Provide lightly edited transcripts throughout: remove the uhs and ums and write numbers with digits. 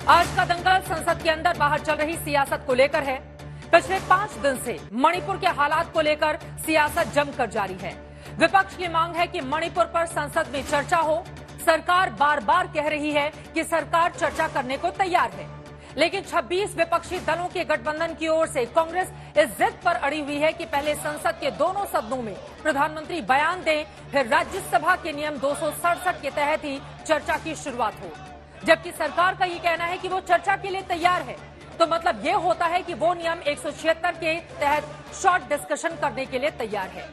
आज का दंगल संसद के अंदर बाहर चल रही सियासत को लेकर है। पिछले 5 दिन से मणिपुर के हालात को लेकर सियासत जमकर जारी है। विपक्ष की मांग है कि मणिपुर पर संसद में चर्चा हो। सरकार बार बार कह रही है कि सरकार चर्चा करने को तैयार है, लेकिन 26 विपक्षी दलों के गठबंधन की ओर से कांग्रेस इस जिद पर अड़ी हुई है कि पहले संसद के दोनों सदनों में प्रधानमंत्री बयान दें, फिर राज्यसभा के नियम 267 के तहत ही चर्चा की शुरुआत हो। जबकि सरकार का ये कहना है कि वो चर्चा के लिए तैयार है, तो मतलब ये होता है कि वो नियम 176 के तहत शॉर्ट डिस्कशन करने के लिए तैयार है।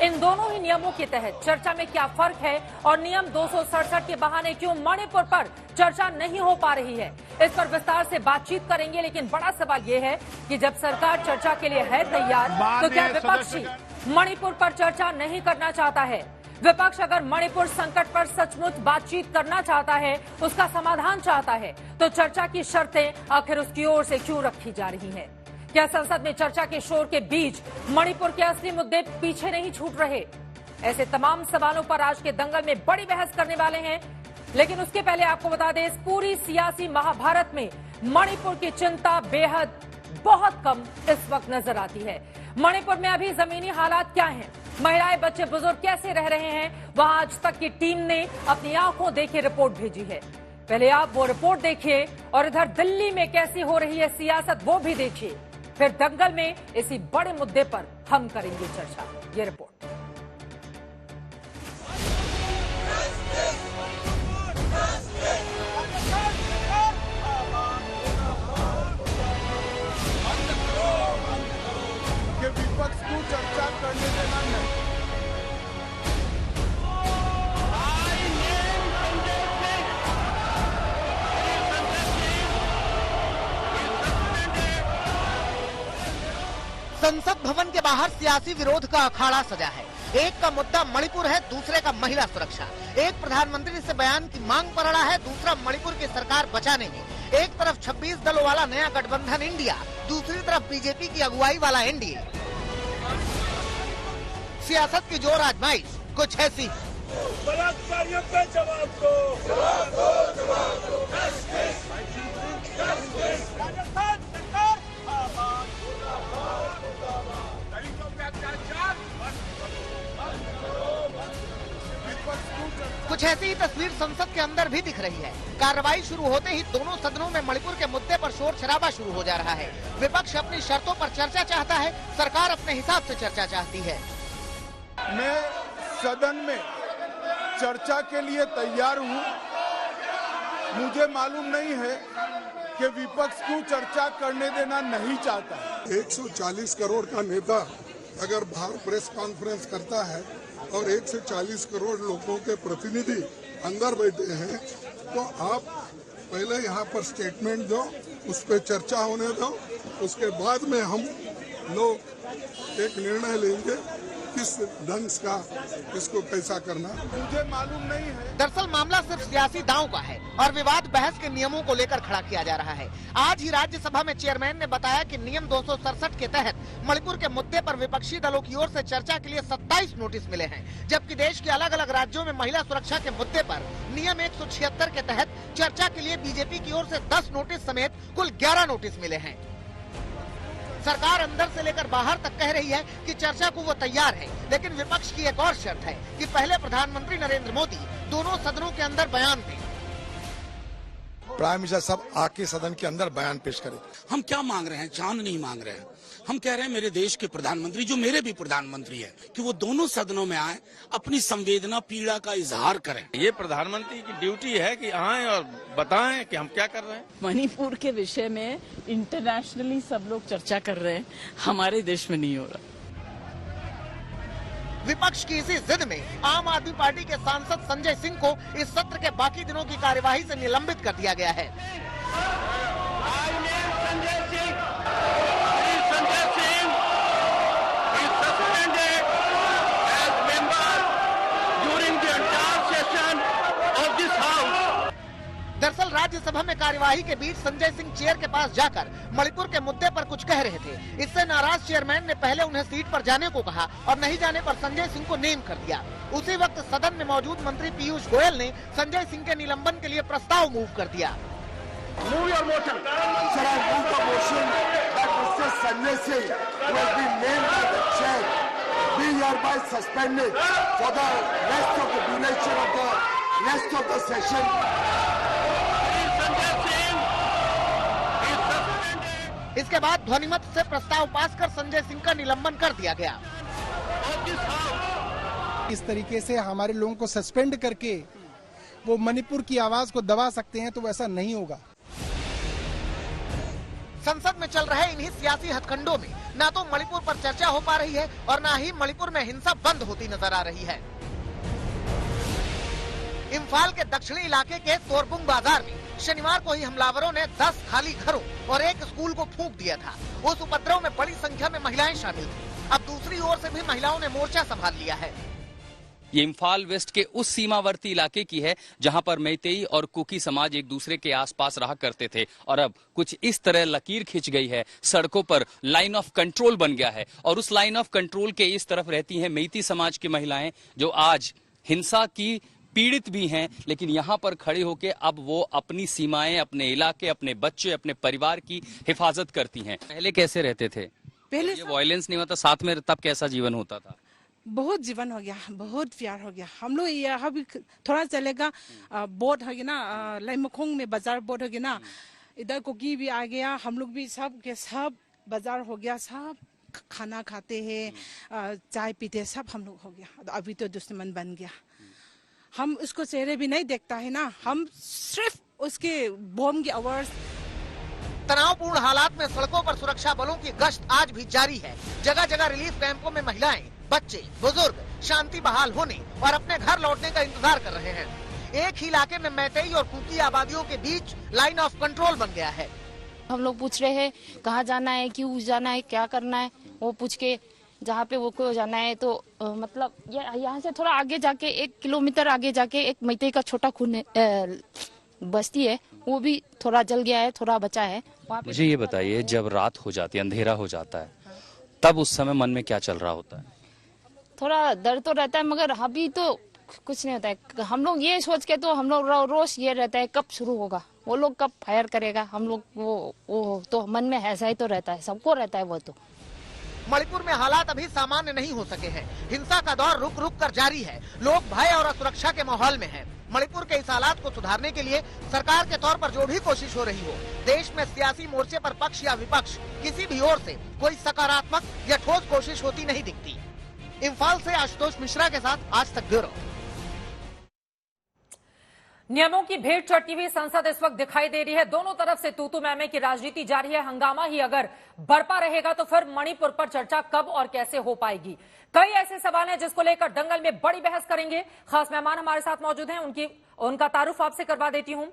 इन दोनों ही नियमों के तहत चर्चा में क्या फर्क है और नियम 267 के बहाने क्यों मणिपुर पर चर्चा नहीं हो पा रही है, इस पर विस्तार से बातचीत करेंगे। लेकिन बड़ा सवाल ये है कि जब सरकार चर्चा के लिए है तैयार, तो क्या विपक्षी मणिपुर पर चर्चा नहीं करना चाहता है? विपक्ष अगर मणिपुर संकट पर सचमुच बातचीत करना चाहता है, उसका समाधान चाहता है, तो चर्चा की शर्तें आखिर उसकी ओर से क्यों रखी जा रही हैं? क्या संसद में चर्चा के शोर के बीच मणिपुर के असली मुद्दे पीछे नहीं छूट रहे? ऐसे तमाम सवालों पर आज के दंगल में बड़ी बहस करने वाले हैं। लेकिन उसके पहले आपको बता दें, इस पूरी सियासी महाभारत में मणिपुर की चिंता बेहद बहुत कम इस वक्त नजर आती है। मणिपुर में अभी जमीनी हालात क्या हैं, महिलाएं बच्चे बुजुर्ग कैसे रह रहे हैं, वहां आज तक की टीम ने अपनी आंखों देखे रिपोर्ट भेजी है। पहले आप वो रिपोर्ट देखिए और इधर दिल्ली में कैसी हो रही है सियासत वो भी देखिए। फिर दंगल में इसी बड़े मुद्दे पर हम करेंगे चर्चा। ये रिपोर्ट। विपक्ष को चर्चा करने देना नहीं। संसद भवन के बाहर सियासी विरोध का अखाड़ा सजा है। एक का मुद्दा मणिपुर है, दूसरे का महिला सुरक्षा। एक प्रधानमंत्री से बयान की मांग पर अड़ा है, दूसरा मणिपुर की सरकार बचाने में। एक तरफ 26 दलों वाला नया गठबंधन इंडिया, दूसरी तरफ बीजेपी की अगुवाई वाला एनडीए। सियासत की जोर आजमाइश कुछ ऐसी। बलात्कारियों पे जवाब दो, जवाब दो, जवाब दो। कुछ ऐसी ही तस्वीर संसद के अंदर भी दिख रही है। कार्रवाई शुरू होते ही दोनों सदनों में मणिपुर के मुद्दे पर शोर शराबा शुरू हो जा रहा है। विपक्ष अपनी शर्तों पर चर्चा चाहता है, सरकार अपने हिसाब से चर्चा चाहती है। मैं सदन में चर्चा के लिए तैयार हूं। मुझे मालूम नहीं है कि विपक्ष को चर्चा करने देना नहीं चाहता। 140 करोड़ का नेता अगर बाहर प्रेस कॉन्फ्रेंस करता है और 140 करोड़ लोगों के प्रतिनिधि अंदर बैठे हैं, तो आप पहले यहाँ पर स्टेटमेंट दो, उस पर चर्चा होने दो, उसके बाद में हम लोग एक निर्णय लेंगे किस ढंग का इसको कैसा करना। मुझे मालूम नहीं है। दरअसल मामला सिर्फ सियासी दांव का है और विवाद बहस के नियमों को लेकर खड़ा किया जा रहा है। आज ही राज्यसभा में चेयरमैन ने बताया कि नियम 267 के तहत मणिपुर के मुद्दे पर विपक्षी दलों की ओर से चर्चा के लिए 27 नोटिस मिले हैं, जबकि देश के अलग अलग राज्यों में महिला सुरक्षा के मुद्दे पर नियम 176 के तहत चर्चा के लिए बीजेपी की ओर से 10 नोटिस समेत कुल 11 नोटिस मिले हैं। सरकार अंदर से लेकर बाहर तक कह रही है कि चर्चा को वो तैयार है, लेकिन विपक्ष की एक और शर्त है कि पहले प्रधानमंत्री नरेंद्र मोदी दोनों सदनों के अंदर बयान दें। प्राइम मिनिस्टर सब आके सदन के अंदर बयान पेश करें। हम क्या मांग रहे हैं? चांद नहीं मांग रहे हैं। हम कह रहे हैं मेरे देश के प्रधानमंत्री, जो मेरे भी प्रधानमंत्री है, कि वो दोनों सदनों में आए, अपनी संवेदना पीड़ा का इजहार करें। ये प्रधानमंत्री की ड्यूटी है कि आए और बताएं कि हम क्या कर रहे हैं। मणिपुर के विषय में इंटरनेशनली सब लोग चर्चा कर रहे हैं, हमारे देश में नहीं हो रहा। विपक्ष की इसी जिद में आम आदमी पार्टी के सांसद संजय सिंह को इस सत्र के बाकी दिनों की कार्यवाही से निलंबित कर दिया गया है। दरअसल राज्यसभा में कार्यवाही के बीच संजय सिंह चेयर के पास जाकर मणिपुर के मुद्दे पर कुछ कह रहे थे। इससे नाराज चेयरमैन ने पहले उन्हें सीट पर जाने को कहा और नहीं जाने पर संजय सिंह को नेम कर दिया। उसी वक्त सदन में मौजूद मंत्री पीयूष गोयल ने संजय सिंह के निलंबन के लिए प्रस्ताव मूव कर दिया। Move your motion. Sir, I move the motion that Mr. Sanjay Singh, who has been named by the chair, be hereby suspended for the rest of the duration of the rest of the session. इसके बाद ध्वनिमत से प्रस्ताव पास कर संजय सिंह का निलंबन कर दिया गया। इस तरीके से हमारे लोगों को सस्पेंड करके वो मणिपुर की आवाज को दबा सकते हैं, तो वैसा नहीं होगा। संसद में चल रहे इन्हीं सियासी हथकंडों में न तो मणिपुर पर चर्चा हो पा रही है और न ही मणिपुर में हिंसा बंद होती नजर आ रही है। इम्फाल के दक्षिणी इलाके के तोरपुंग बाजार में शनिवार को ही हमलावरों ने 10 खाली घरों और एक स्कूल को फूंक दिया था। उस उपद्रव में बड़ी संख्या में महिलाएं शामिल थीं। अब दूसरी ओर से भी महिलाओं ने मोर्चा संभाल लिया है। ये इम्फाल वेस्ट के उस सीमावर्ती इलाके की है जहां पर मैतेई और कुकी समाज एक दूसरे के आसपास रहा करते थे और अब कुछ इस तरह लकीर खिंच गई है, सड़कों पर लाइन ऑफ कंट्रोल बन गया है और उस लाइन ऑफ कंट्रोल के इस तरफ रहती हैं मैती समाज की महिलाएं जो आज हिंसा की पीड़ित भी हैं, लेकिन यहाँ पर खड़े होकर अब वो अपनी सीमाएं, अपने इलाके, अपने बच्चे, अपने परिवार की हिफाजत करती हैं। पहले कैसे रहते थे? पहले ये वायलेंस नहीं होता साथ में, तब कैसा जीवन होता था? बहुत जीवन हो गया, बहुत प्यार हो गया। हम लोग यहाँ भी थोड़ा चलेगा, बोट हो गया ना, लाइमखोंग में बाजार बोट हो गया ना, इधर कुकी भी आ गया, हम लोग भी सब के सब बाजार हो गया, सब खाना खाते हैं, चाय पीते, सब हम लोग हो गया। अभी तो दुश्मन बन गया, हम उसको चेहरे भी नहीं देखता है ना, हम सिर्फ उसके बम की आवाज। तनावपूर्ण हालात में सड़कों पर सुरक्षा बलों की गश्त आज भी जारी है। जगह जगह रिलीफ कैंपों में महिलाएं, बच्चे, बुजुर्ग शांति बहाल होने और अपने घर लौटने का इंतजार कर रहे हैं। एक ही इलाके में मैतेई और कुकी आबादियों के बीच लाइन ऑफ कंट्रोल बन गया है। हम लोग पूछ रहे हैं कहाँ जाना है, क्यों जाना है, क्या करना है, वो पूछ के जहाँ पे वो को जाना है तो मतलब यहाँ से थोड़ा आगे जाके 1 किलोमीटर आगे जाके एक मैतेई का छोटा खून बस्ती है, वो भी थोड़ा जल गया है, थोड़ा बचा है। मुझे ये बताइए, जब रात हो जाती है, अंधेरा हो जाता है, तब उस समय मन में क्या चल रहा होता है? थोड़ा डर तो रहता है, मगर अभी तो कुछ नहीं होता है। हम लोग ये सोच के तो हम लोग रोज ये रहता है कब शुरू होगा, वो लोग कब फायर करेगा, हम लोग वो तो मन में ऐसा ही तो रहता है, सबको रहता है वो तो। मणिपुर में हालात अभी सामान्य नहीं हो सके हैं। हिंसा का दौर रुक रुक कर जारी है। लोग भय और असुरक्षा के माहौल में हैं। मणिपुर के इस हालात को सुधारने के लिए सरकार के तौर पर जो भी कोशिश हो रही हो, देश में सियासी मोर्चे पर पक्ष या विपक्ष किसी भी ओर से कोई सकारात्मक या ठोस कोशिश होती नहीं दिखती। इम्फाल से आशुतोष मिश्रा के साथ आज तक ब्यूरो। नियमों की भीड़ चढ़ती हुई संसद इस वक्त दिखाई दे रही है। दोनों तरफ से तू मैमे की राजनीति जारी है। हंगामा ही अगर बरपा रहेगा तो फिर मणिपुर पर चर्चा कब और कैसे हो पाएगी? कई ऐसे सवाल हैं जिसको लेकर दंगल में बड़ी बहस करेंगे। खास मेहमान हमारे साथ मौजूद हैं, उनका तारुफ आपसे करवा देती हूं।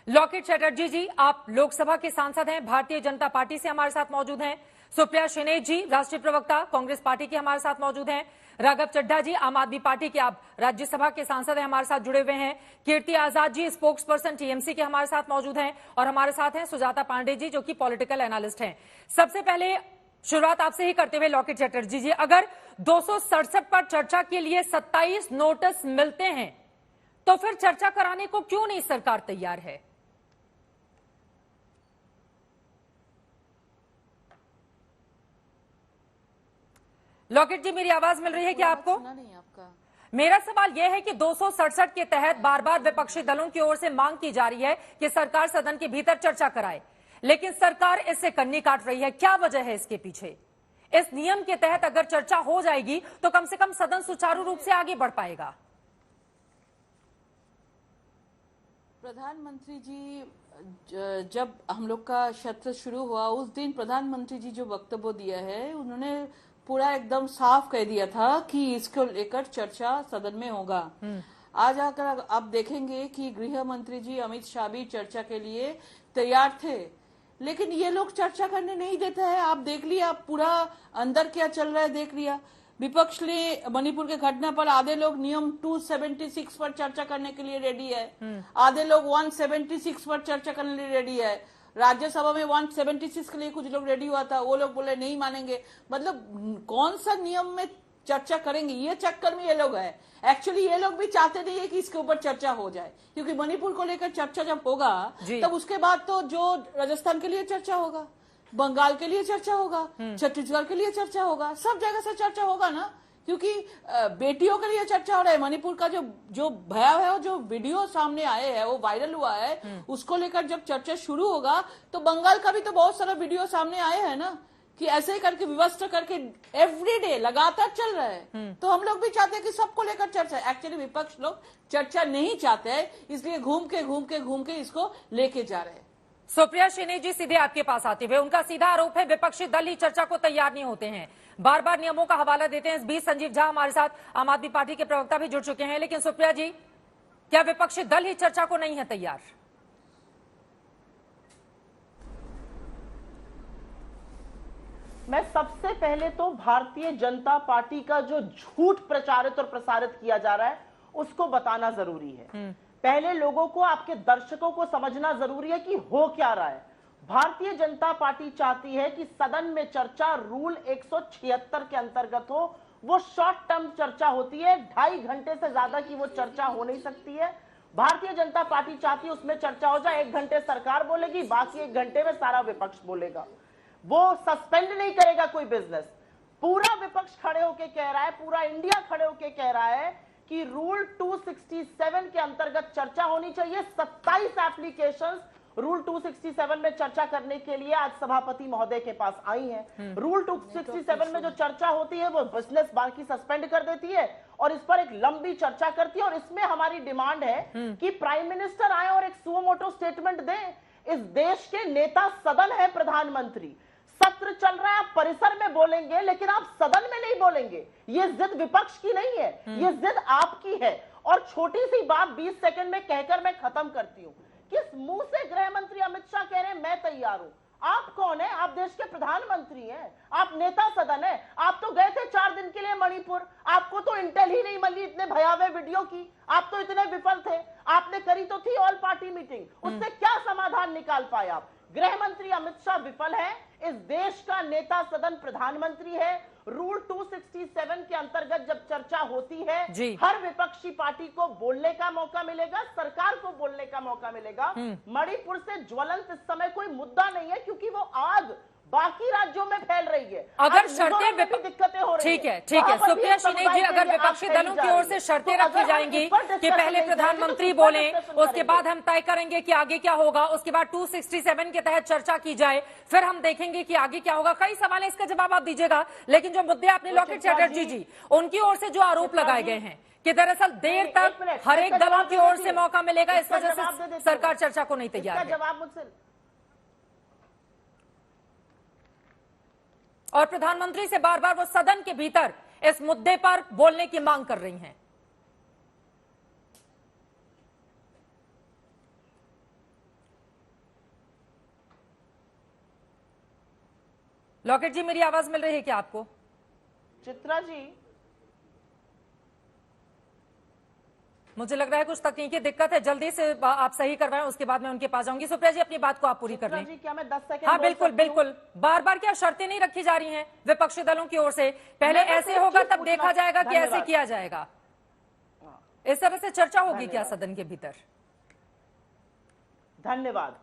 लॉकेट चैटर्जी जी, आप लोकसभा के सांसद हैं, भारतीय जनता पार्टी से हमारे साथ मौजूद हैं। सुप्रिया श्रीनेश जी, राष्ट्रीय प्रवक्ता कांग्रेस पार्टी के हमारे साथ मौजूद हैं। राघव चड्ढा जी, आम आदमी पार्टी के आप राज्यसभा के सांसद हैं, हमारे साथ जुड़े हुए हैं। Kirti Azad ji, spokes person TMC के हमारे साथ मौजूद हैं। और हमारे साथ हैं सुजाता पांडे जी, जो कि पॉलिटिकल एनालिस्ट हैं। सबसे पहले शुरुआत आपसे ही करते हुए लॉकेट चैटर्जी जी, अगर 267 पर चर्चा के लिए 27 नोटिस मिलते हैं तो फिर चर्चा कराने को क्यों नहीं सरकार तैयार है? लॉकेट जी, मेरी आवाज मिल रही है क्या आपको? नहीं आपका। मेरा सवाल यह है कि 267 के तहत बार बार विपक्षी दलों की ओर से मांग की जा रही है कि सरकार सदन के भीतर चर्चा कराए, लेकिन सरकार इससे कन्नी काट रही है। क्या वजह है इसके पीछे? इस नियम के तहत अगर चर्चा हो जाएगी तो कम से कम सदन सुचारू रूप से आगे बढ़ पाएगा। प्रधानमंत्री जी, जब हम लोग का सत्र शुरू हुआ उस दिन प्रधानमंत्री जी जो वक्तव्य दिया है, उन्होंने पूरा एकदम साफ कह दिया था कि इसको लेकर चर्चा सदन में होगा। आज आकर आप देखेंगे कि गृह मंत्री जी अमित शाह भी चर्चा के लिए तैयार थे, लेकिन ये लोग चर्चा करने नहीं देते हैं। आप देख लिया, आप पूरा अंदर क्या चल रहा है देख लिया। विपक्ष ने मणिपुर के घटना पर आधे लोग नियम 276 पर चर्चा करने के लिए रेडी है, आधे लोग 176 पर चर्चा करने के लिए रेडी है। राज्यसभा में 176 के लिए कुछ लोग रेडी हुआ था, वो लोग बोले नहीं मानेंगे। मतलब कौन सा नियम में चर्चा करेंगे, ये चक्कर में ये लोग है। एक्चुअली ये लोग भी चाहते नहीं है कि इसके ऊपर चर्चा हो जाए, क्योंकि मणिपुर को लेकर चर्चा जब होगा तब उसके बाद तो जो राजस्थान के लिए चर्चा होगा, बंगाल के लिए चर्चा होगा, छत्तीसगढ़ के लिए चर्चा होगा, सब जगह से चर्चा होगा ना, क्योंकि बेटियों के लिए चर्चा हो रहा है। मणिपुर का जो भयावह जो वीडियो सामने आए हैं, वो वायरल हुआ है, उसको लेकर जब चर्चा शुरू होगा तो बंगाल का भी तो बहुत सारा वीडियो सामने आए हैं ना, कि ऐसे करके व्यवस्था करके एवरीडे लगातार चल रहा है। तो हम लोग भी चाहते हैं कि सबको लेकर चर्चा। एक्चुअली विपक्ष लोग चर्चा नहीं चाहते हैं, इसलिए घूम के इसको लेके जा रहे हैं। सुप्रिया श्रीनेश जी, सीधे आपके पास आते हुए उनका सीधा आरोप है विपक्षी दल ही चर्चा को तैयार नहीं होते हैं, बार बार नियमों का हवाला देते हैं। इस बीच संजीव झा हमारे साथ आम आदमी पार्टी के प्रवक्ता भी जुड़ चुके हैं। लेकिन सुप्रिया जी, क्या विपक्षी दल ही चर्चा को नहीं है तैयार? मैं सबसे पहले तो भारतीय जनता पार्टी का जो झूठ प्रचारित और प्रसारित किया जा रहा है उसको बताना जरूरी है। पहले लोगों को, आपके दर्शकों को समझना जरूरी है कि हो क्या रहा है। भारतीय जनता पार्टी चाहती है कि सदन में चर्चा रूल 176 के अंतर्गत हो। वो शॉर्ट टर्म चर्चा होती है, 2.5 घंटे से ज्यादा की वो चर्चा हो नहीं सकती है। भारतीय जनता पार्टी चाहती है उसमें चर्चा हो जाए, 1 घंटे सरकार बोलेगी, बाकी 1 घंटे में सारा विपक्ष बोलेगा। वो सस्पेंड नहीं करेगा कोई बिजनेस। पूरा विपक्ष खड़े होके कह रहा है, पूरा इंडिया खड़े होके कह रहा है कि रूल 267 के अंतर्गत चर्चा होनी चाहिए। 27 एप्लीकेशंस रूल 267 में चर्चा करने के लिए आज सभापति महोदय के पास आई हैं। रूल 267 में जो चर्चा होती है वो बिजनेस बाकी सस्पेंड कर देती है और इस पर एक लंबी चर्चा करती है। और इसमें हमारी डिमांड है कि प्राइम मिनिस्टर आए और एक सुओ मोटो स्टेटमेंट दें। इस देश के नेता सदन है प्रधानमंत्री, सत्र चल रहा है, आप परिसर में बोलेंगे लेकिन आप सदन में नहीं बोलेंगे। ये जिद विपक्ष की नहीं है, ये जिद आपकी है। और छोटी सी बात 20 सेकंड में कहकर मैं खत्म करती हूं। किस मुंह से गृह मंत्री अमित शाह कह रहे हैं मैं तैयार हूं? आप कौन है? आप देश के प्रधानमंत्री हैं, आप नेता सदन है। आप तो गए थे 4 दिन के लिए मणिपुर, आपको तो इंटेल ही नहीं मिली इतने भयावह वीडियो की, आप तो इतने विफल थे। आपने करी तो थी ऑल पार्टी मीटिंग, उससे क्या समाधान निकाल पाए आप? गृह मंत्री अमित शाह विफल है, इस देश का नेता सदन प्रधानमंत्री है। रूल 267 के अंतर्गत जब चर्चा होती है, हर विपक्षी पार्टी को बोलने का मौका मिलेगा, सरकार को बोलने का मौका मिलेगा। मणिपुर से ज्वलंत इस समय कोई मुद्दा नहीं है, क्योंकि वो आग बाकी राज्यों में फैल रही है। अगर शर्तें दिक्कतें हो रही है, ठीक है सुप्रिया श्रीनेश जी, अगर विपक्षी दलों की ओर से शर्तें रखी जाएंगी कि पहले प्रधानमंत्री बोले, उसके बाद हम तय करेंगे कि आगे क्या होगा, उसके बाद 267 के तहत चर्चा की जाए, फिर हम देखेंगे कि आगे क्या होगा। कई सवाल है, इसका जवाब आप दीजिएगा। लेकिन जो मुद्दे आपने लॉकेट चैटर्जी जी उनकी ओर से जो आरोप लगाए गए हैं कि दरअसल देर तक हर एक दलों की ओर से मौका मिलेगा, इस वजह से सरकार चर्चा को नहीं तैयार है। जवाब मुझसे, और प्रधानमंत्री से बार बार वो सदन के भीतर इस मुद्दे पर बोलने की मांग कर रही हैं। लॉकेट जी, मेरी आवाज मिल रही है क्या आपको? चित्रा जी, मुझे लग रहा है कुछ तकनीकी दिक्कत है, जल्दी से आप सही करवाएं, उसके बाद मैं उनके पास जाऊंगी। सुप्रिया जी, अपनी बात को आप पूरी कर लें। क्या मैं 10 सेकंड? हाँ बिल्कुल बिल्कुल। बार बार क्या शर्तें नहीं रखी जा रही हैं विपक्षी दलों की ओर से? पहले ऐसे होगा तब देखा जाएगा कि ऐसे किया जाएगा। इस तरह से चर्चा होगी क्या सदन के भीतर? धन्यवाद।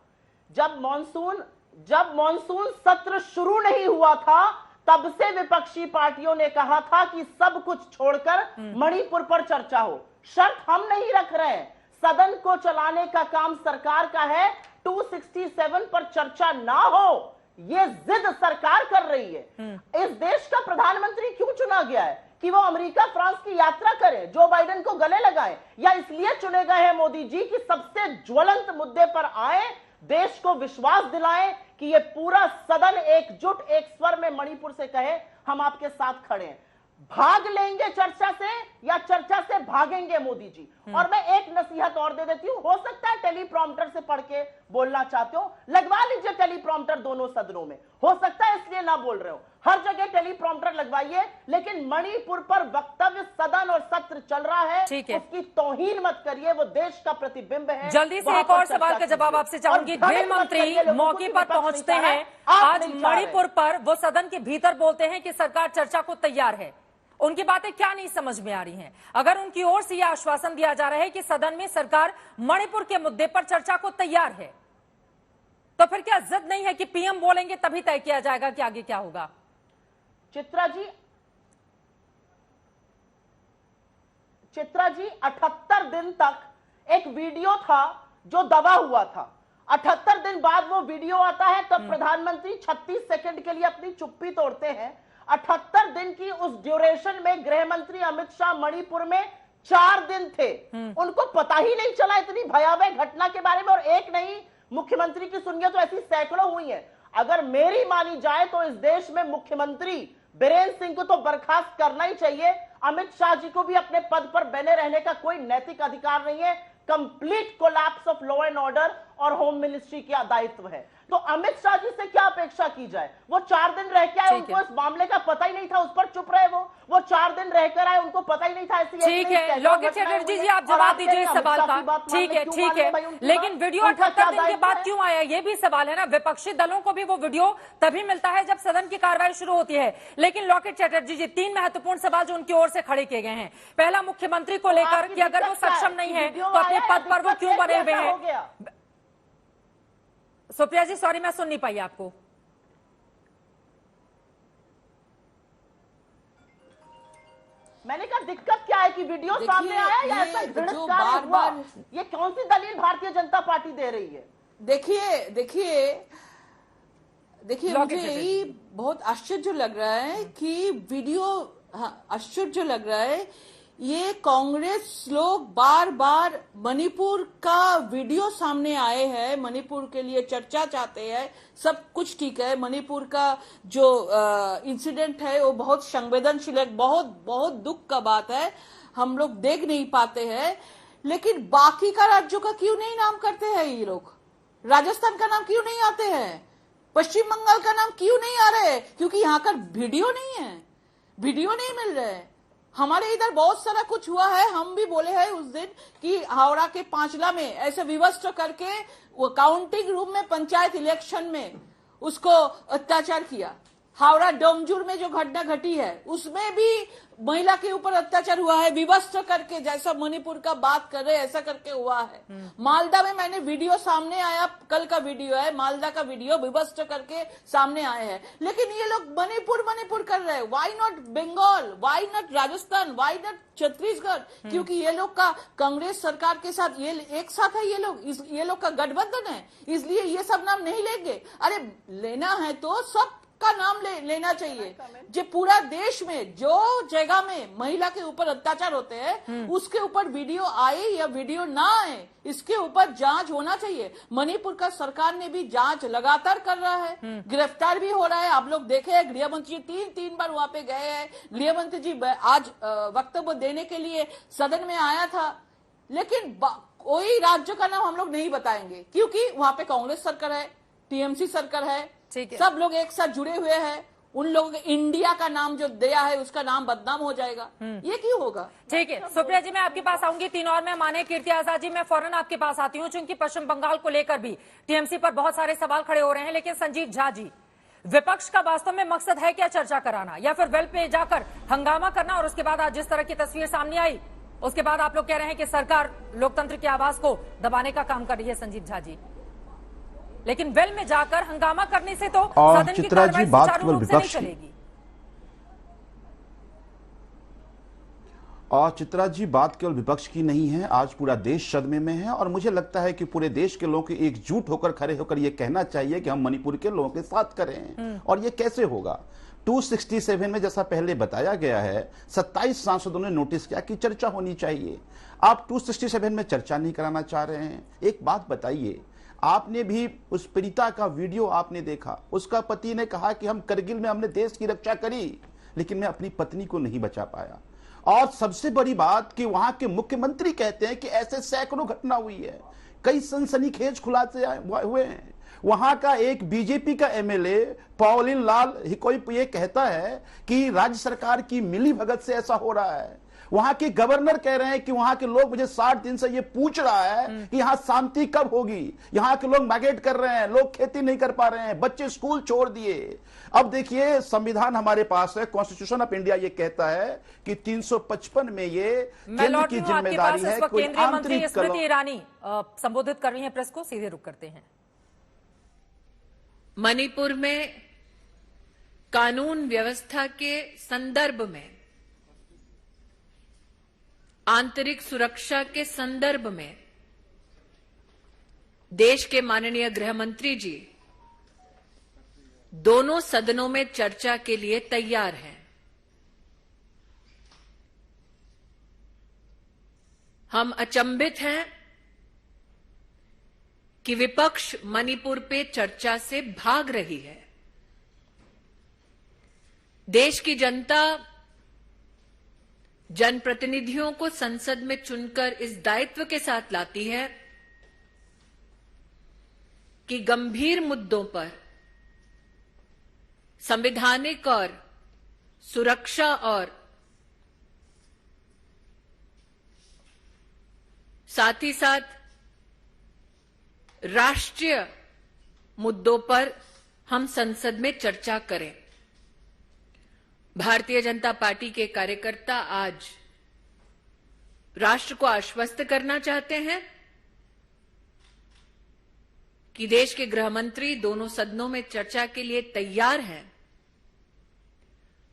जब मॉनसून सत्र शुरू नहीं हुआ था तब से विपक्षी पार्टियों ने कहा था कि सब कुछ छोड़कर मणिपुर पर चर्चा हो। शर्त हम नहीं रख रहे हैं, सदन को चलाने का काम सरकार का है। 267 पर चर्चा ना हो, ये जिद सरकार कर रही है। इस देश का प्रधानमंत्री क्यों चुना गया है? कि वो अमेरिका फ्रांस की यात्रा करें, जो बाइडेन को गले लगाएं, या इसलिए चुने गए हैं मोदी जी कि सबसे ज्वलंत मुद्दे पर आए, देश को विश्वास दिलाएं कि ये पूरा सदन एकजुट एक स्वर में मणिपुर से कहे हम आपके साथ खड़े हैं। भाग लेंगे चर्चा से या चर्चा से भागेंगे मोदी जी? और मैं एक नसीहत और दे देती हूं, हो सकता है टेलीप्रॉम्प्टर से पढ़ के बोलना चाहते हो, लगवा लीजिए टेलीप्रॉम्प्टर दोनों सदनों में, हो सकता है इसलिए ना बोल रहे हो। हर जगह टेलीप्रॉम्प्टर लगवाइए, लेकिन मणिपुर पर वक्तव्य सदन और सत्र चल रहा है, उसकी तौहीन मत करिए, वो देश का प्रतिबिंब है। जल्दी से एक और सवाल का जवाब आपसे चाहूंगी। गृह मंत्री मौके पर पहुंचते हैं आज मणिपुर पर, वो सदन के भीतर बोलते हैं कि सरकार चर्चा को तैयार है। उनकी बातें क्या नहीं समझ में आ रही हैं? अगर उनकी ओर से यह आश्वासन दिया जा रहा है कि सदन में सरकार मणिपुर के मुद्दे पर चर्चा को तैयार है, तो फिर क्या जिद नहीं है कि पीएम बोलेंगे तभी तय किया जाएगा कि आगे क्या होगा? चित्रा जी 78 दिन तक एक वीडियो था जो दबा हुआ था। 78 दिन बाद वो वीडियो आता है, तब प्रधानमंत्री 36 सेकंड के लिए अपनी चुप्पी तोड़ते हैं। 78 दिन की उस ड्यूरेशन में गृह मंत्री अमित शाह मणिपुर में 4 दिन थे। उनको पता ही नहीं चला इतनी भयावह घटना के बारे में। और एक नहीं, मुख्यमंत्री की सुनिए तो ऐसी सैकड़ों हुई है। अगर मेरी मानी जाए तो इस देश में मुख्यमंत्री बीरेन्द्र सिंह को तो बर्खास्त करना ही चाहिए। अमित शाह जी को भी अपने पद पर बने रहने का कोई नैतिक अधिकार नहीं है। Complete collapse of law and order और होम मिनिस्ट्री का दायित्व है। तो अमित शाह जी से क्या अपेक्षा की जाए? वो 4 दिन रह के आए, उनको इस मामले का पता ही नहीं था, उस पर चुप रहे। वो 4 दिन रहकर आए, उनको पता ही नहीं था। ऐसी ठीक है लोकेट चटर्जी जी, आप जवाब दीजिए इस सवाल का। ठीक है, लेकिन वीडियो 78 दिन के बाद क्यों आया, ये भी सवाल है ना। विपक्षी दलों को भी वो वीडियो तभी मिलता है जब सदन की कार्रवाई शुरू होती है। लेकिन लोकेट चटर्जी जी, 3 महत्वपूर्ण सवाल जो उनकी ओर से खड़े किए गए हैं। पहला, मुख्यमंत्री को लेकर कि अगर वो सक्षम नहीं है तो अपने पद पर वो क्यों बने हुए हैं? सुप्रिया जी सॉरी, मैं सुन नहीं पाई आपको। मैंने कहा दिक्कत क्या है कि वीडियो सामने आया या ऐसा घृणित हुआ? ये कौन सी दलील भारतीय जनता पार्टी दे रही है? देखिए मुझे यही बहुत आश्चर्य लग रहा है कि वीडियो, आश्चर्य लग रहा है ये कांग्रेस लोग बार बार मणिपुर का वीडियो सामने आए हैं, मणिपुर के लिए चर्चा चाहते हैं, सब कुछ ठीक है। मणिपुर का जो इंसिडेंट है वो बहुत संवेदनशील है, बहुत बहुत दुख का बात है, हम लोग देख नहीं पाते हैं। लेकिन बाकी का राज्यों का क्यों नहीं नाम करते हैं ये लोग? राजस्थान का नाम क्यों नहीं आते हैं? पश्चिम बंगाल का नाम क्यों नहीं आ रहे? क्योंकि यहाँ का वीडियो नहीं है, वीडियो नहीं मिल रहे। हमारे इधर बहुत सारा कुछ हुआ है, हम भी बोले हैं उस दिन कि हावड़ा के पांचला में ऐसे विवस्त्र करके वो काउंटिंग रूम में पंचायत इलेक्शन में उसको अत्याचार किया। हावड़ा डोमजूर में जो घटना घटी है उसमें भी महिला के ऊपर अत्याचार हुआ है, विवस्त्र करके, जैसा मणिपुर का बात कर रहे ऐसा करके हुआ है। मालदा में मैंने वीडियो सामने आया, कल का वीडियो है, मालदा का वीडियो विवस्त्र करके सामने आए हैं। लेकिन ये लोग मणिपुर कर रहे हैं। Why not Bengal, why not Rajasthan, why not Chhattisgarh? क्योंकि ये लोग का कांग्रेस सरकार के साथ ये एक साथ है, ये लोग का गठबंधन है, इसलिए ये सब नाम नहीं लेंगे। अरे लेना है तो सब का नाम लेना चाहिए। जो पूरा देश में जो जगह में महिला के ऊपर अत्याचार होते हैं उसके ऊपर वीडियो आए या वीडियो ना आए, इसके ऊपर जांच होना चाहिए। मणिपुर का सरकार ने भी जांच लगातार कर रहा है, गिरफ्तार भी हो रहा है। आप लोग देखे गृह मंत्री 3 बार वहां पे गए हैं। गृह मंत्री जी आज वक्तव्य देने के लिए सदन में आया था, लेकिन कोई राज्य का नाम हम लोग नहीं बताएंगे क्योंकि वहां पे कांग्रेस सरकार है, टीएमसी सरकार है, सब लोग एक साथ जुड़े हुए हैं। उन लोगों के इंडिया का नाम जो दिया है उसका नाम बदनाम हो जाएगा, ये क्यों होगा? ठीक है सुप्रिया जी, मैं आपके पास आऊंगी। 3 और मेहमान है। कीर्ति आजाद जी, मैं फौरन आपके पास आती हूँ क्योंकि पश्चिम बंगाल को लेकर भी टीएमसी पर बहुत सारे सवाल खड़े हो रहे हैं। लेकिन संजीव झा जी, विपक्ष का वास्तव में मकसद है क्या चर्चा कराना या फिर वेल पे जाकर हंगामा करना? और उसके बाद आज जिस तरह की तस्वीर सामने आई उसके बाद आप लोग कह रहे हैं कि सरकार लोकतंत्र की आवाज को दबाने का काम कर रही है। संजीव झा जी, लेकिन वेल में जाकर हंगामा करने से तो सदन की कार्रवाई सुचारू रूप से नहीं चलेगी। और चित्रा जी, बात केवल विपक्ष की नहीं है, आज पूरा देश सदमे में है और मुझे लगता है कि पूरे देश के लोगों को एकजुट होकर खड़े होकर यह कहना चाहिए कि हम मणिपुर के लोगों के साथ करें। और यह कैसे होगा? 267 में जैसा पहले बताया गया है, 27 सांसदों ने नोटिस किया कि चर्चा होनी चाहिए। आप 267 में चर्चा नहीं कराना चाह रहे हैं। एक बात बताइए, आपने भी उस पीड़िता का वीडियो आपने देखा, उसका पति ने कहा कि हम करगिल में हमने देश की रक्षा करी लेकिन मैं अपनी पत्नी को नहीं बचा पाया। और सबसे बड़ी बात कि वहां के मुख्यमंत्री कहते हैं कि ऐसे सैकड़ों घटना हुई है, कई सनसनीखेज खुलासे हुए हैं। वहां का एक बीजेपी का एमएलए पॉलिन लाल हिकोई ये कहता है कि राज्य सरकार की मिली भगत से ऐसा हो रहा है। वहां के गवर्नर कह रहे हैं कि वहां के लोग, मुझे 60 दिन से ये पूछ रहा है कि यहां शांति कब होगी। यहां के लोग माइग्रेट कर रहे हैं, लोग खेती नहीं कर पा रहे हैं, बच्चे स्कूल छोड़ दिए। अब देखिए, संविधान हमारे पास है, कॉन्स्टिट्यूशन ऑफ इंडिया ये कहता है कि 355 में ये केंद्र की जिम्मेदारी है। केंद्रीय मंत्री स्मृति ईरानी संबोधित कर रही हैं प्रेस को, सीधे रुक करते हैं। मणिपुर में कानून व्यवस्था के संदर्भ में, आंतरिक सुरक्षा के संदर्भ में देश के माननीय गृह मंत्री जी दोनों सदनों में चर्चा के लिए तैयार हैं। हम अचंभित हैं कि विपक्ष मणिपुर पे चर्चा से भाग रही है। देश की जनता जनप्रतिनिधियों को संसद में चुनकर इस दायित्व के साथ लाती है कि गंभीर मुद्दों पर संवैधानिक और सुरक्षा और साथ ही साथ राष्ट्रीय मुद्दों पर हम संसद में चर्चा करें। भारतीय जनता पार्टी के कार्यकर्ता आज राष्ट्र को आश्वस्त करना चाहते हैं कि देश के गृह मंत्री दोनों सदनों में चर्चा के लिए तैयार हैं।